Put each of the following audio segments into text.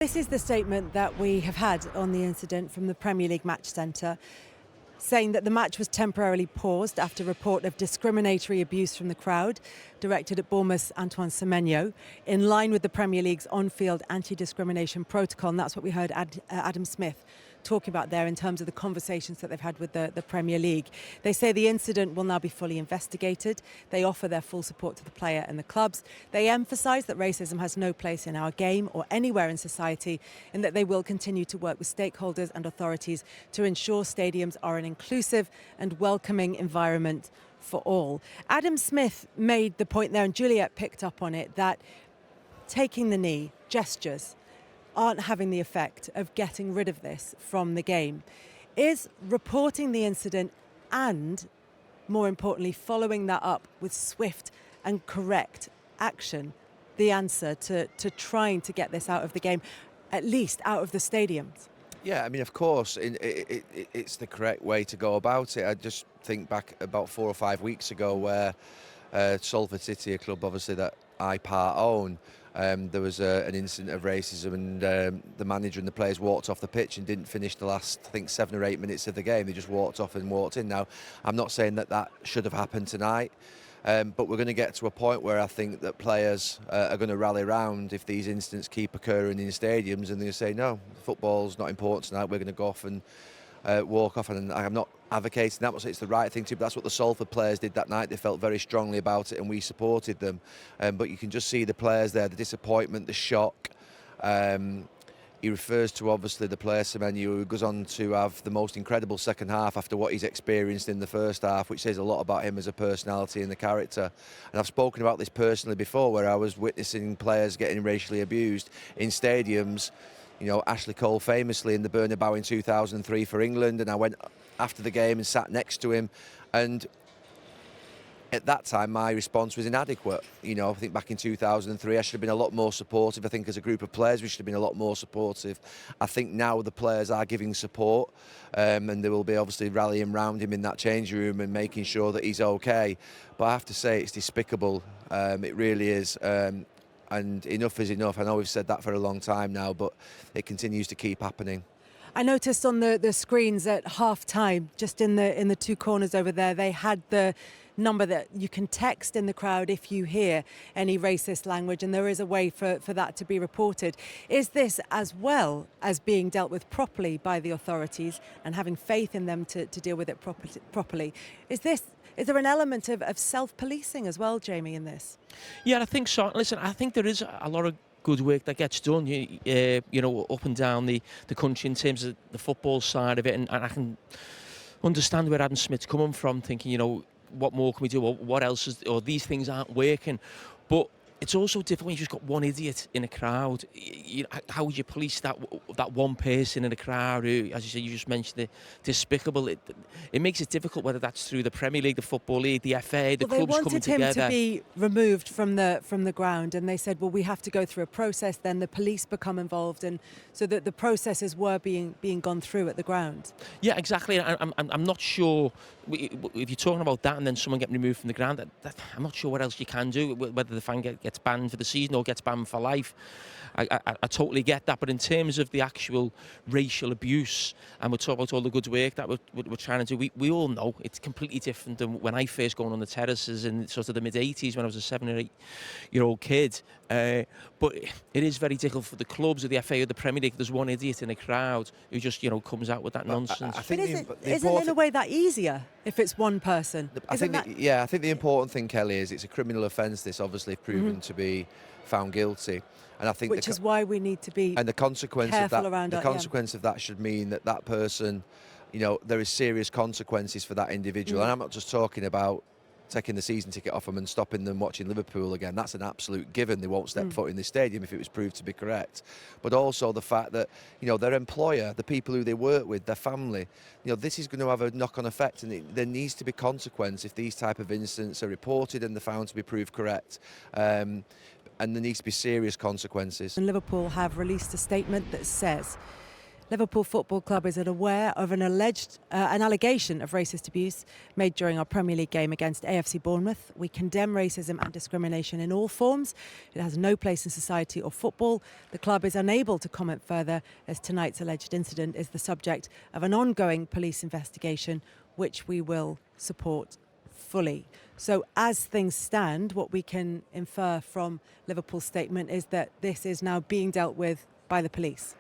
This is the statement that we have had on the incident from the Premier League Match Centre, saying that the match was temporarily paused after a report of discriminatory abuse from the crowd directed at Bournemouth's Antoine Semenyo, in line with the Premier League's on-field anti-discrimination protocol. And that's what we heard Adam Smith talking about there in terms of the conversations that they've had with the Premier League. They say the incident will now be fully investigated. They offer their full support to the player and the clubs. They emphasise that racism has no place in our game or anywhere in society, and that they will continue to work with stakeholders and authorities to ensure stadiums are an inclusive and welcoming environment for all. Adam Smith made the point there, and Juliet picked up on it, that taking the knee, gestures, aren't having the effect of getting rid of this from the game. Is reporting the incident and, more importantly, following that up with swift and correct action the answer to trying to get this out of the game, at least out of the stadiums? Yeah, I mean, of course, it's the correct way to go about it. I just think back about 4 or 5 weeks ago where Salford City, a club obviously that I part own, there was an incident of racism, and the manager and the players walked off the pitch and didn't finish the last, I think, 7 or 8 minutes of the game. They just walked off and walked in. Now, I'm not saying that should have happened tonight, but we're going to get to a point where I think that players are going to rally round if these incidents keep occurring in stadiums, and they say, no, football's not important tonight, we're going to go off and walk off. And I'm not advocating that, but it's the right thing to do. But that's what the Salford players did that night. They felt very strongly about it, and we supported them. But you can just see the players there, the disappointment, the shock. He refers to, obviously, the player Semenyo, who goes on to have the most incredible second half after what he's experienced in the first half, which says a lot about him as a personality and the character. And I've spoken about this personally before, where I was witnessing players getting racially abused in stadiums. You know, Ashley Cole famously in the Bernabeu in 2003 for England, and I went after the game and sat next to him, and at that time my response was inadequate. You know, I think back in 2003 I should have been a lot more supportive. I think as a group of players we should have been a lot more supportive. I think now the players are giving support, and they will be obviously rallying around him in that changing room and making sure that he's okay. But I have to say, it's despicable. It really is. And enough is enough. I know we've said that for a long time now, but it continues to keep happening. I noticed on the screens at half-time, just in the two corners over there, they had the number that you can text in the crowd if you hear any racist language, and there is a way for that to be reported. Is this, as well as being dealt with properly by the authorities and having faith in them to deal with it properly, is there an element of self-policing as well, Jamie, in this? Yeah, I think so. Listen, I think there is a lot of good work that gets done, you know, up and down the country in terms of the football side of it, and I can understand where Adam Smith's coming from, thinking, you know, what more can we do, or what else is, or these things aren't working. But it's also difficult when you've just got one idiot in a crowd. You know, how would you police that one person in a crowd who, as you said, you just mentioned it, despicable? It makes it difficult, whether that's through the Premier League, the Football League, the FA, the clubs coming together. They wanted him to be removed from the ground, and they said, well, we have to go through a process. Then the police become involved, and so that the processes were being gone through at the ground. Yeah, exactly. I'm not sure if you're talking about that and then someone getting removed from the ground. I'm not sure what else you can do, whether the fan gets banned for the season or gets banned for life. I totally get that, but in terms of the actual racial abuse, and we're talking about all the good work that we're trying to do, we all know it's completely different than when I first going on the terraces in sort of the mid-80s when I was a 7 or 8 year old kid. But it is very difficult for the clubs or the FA or the Premier League. There's one idiot in a crowd who just, you know, comes out with that nonsense. I think isn't in a way that easier if it's one person? I think the important thing, Kelly, is it's a criminal offence. This obviously proven to be found guilty. And I think which is why we need to be careful around the consequence of that should mean that person, you know, there is serious consequences for that individual. And I'm not just talking about taking the season ticket off them and stopping them watching Liverpool again. That's an absolute given. They won't step foot in the stadium if it was proved to be correct. But also the fact that, you know, their employer, the people who they work with, their family, you know, this is going to have a knock-on effect, and there needs to be consequence if these type of incidents are reported and they're found to be proved correct. And there needs to be serious consequences. And Liverpool have released a statement that says Liverpool Football Club is aware of an allegation of racist abuse made during our Premier League game against AFC Bournemouth. We condemn racism and discrimination in all forms. It has no place in society or football. The club is unable to comment further as tonight's alleged incident is the subject of an ongoing police investigation, which we will support fully. So as things stand, what we can infer from Liverpool's statement is that this is now being dealt with by the police.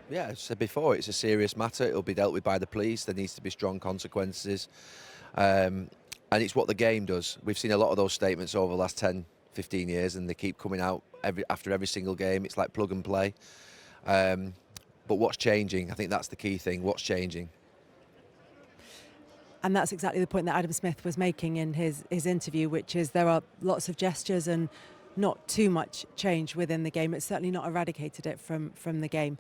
Yeah, as I said before, it's a serious matter. It'll be dealt with by the police. There needs to be strong consequences. And it's what the game does. We've seen a lot of those statements over the last 10, 15 years, and they keep coming out after every single game. It's like plug and play. But what's changing? I think that's the key thing. What's changing? And that's exactly the point that Adam Smith was making in his interview, which is there are lots of gestures and not too much change within the game. It's certainly not eradicated it from the game.